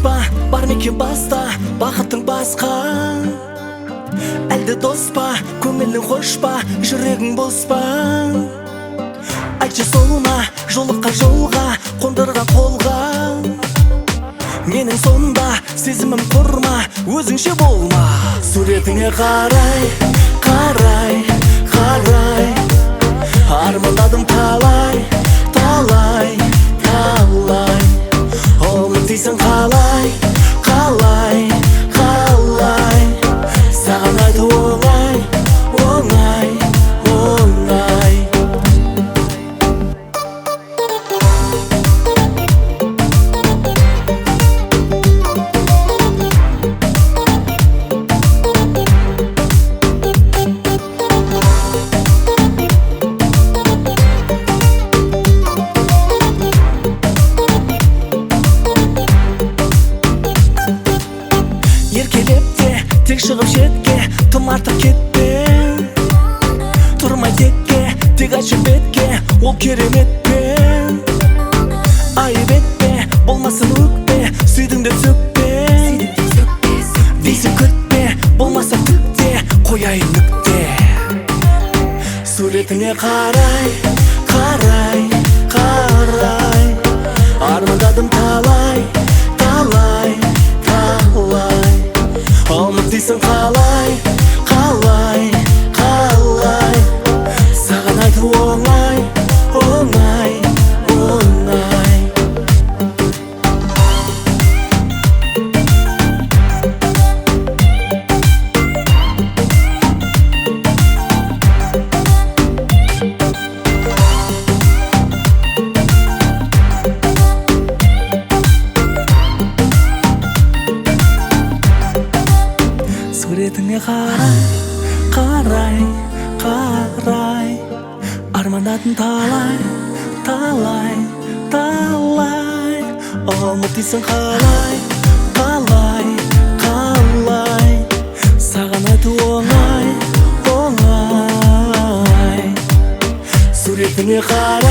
па, бар ма екен баста бақыттың басқа? Әлде дос па, көңілің хош па, жүрегің бос па? Айтшы сол ма, жолыққа жолға қондырған қолға? Менің сонда сезімім құрма, өзіңше болма. Суретіңе қарай, қарай, қарай, армандадым талай, талай, талай. Ұмытайсың қалай, қалай, қалай. Саған айту оңай, оңай, оңай. Еркелеп те, тек шығып шетке, тым артық кетпен. Тұрмай текке, тек айтшы бетке, ол кереметпен. Айып етпе, болмасын өкпе, сүйдің деп сөкпе. Дейсің күтпе, болмаса түкте, қояйын нүкте. Суретіңе қарай, қарай, қарай, армандадым талай, талай, талай. Ұмытайсың қалай, қалай, қалай. Саған айту оңай, оңай, оңай. Суретіңе қарай, қарай, қарай, армандадым талай, талай, талай. Ұмытайсың қалай, қалай, қалай. Саған айту оңай, оңай. Суретіңе қарай.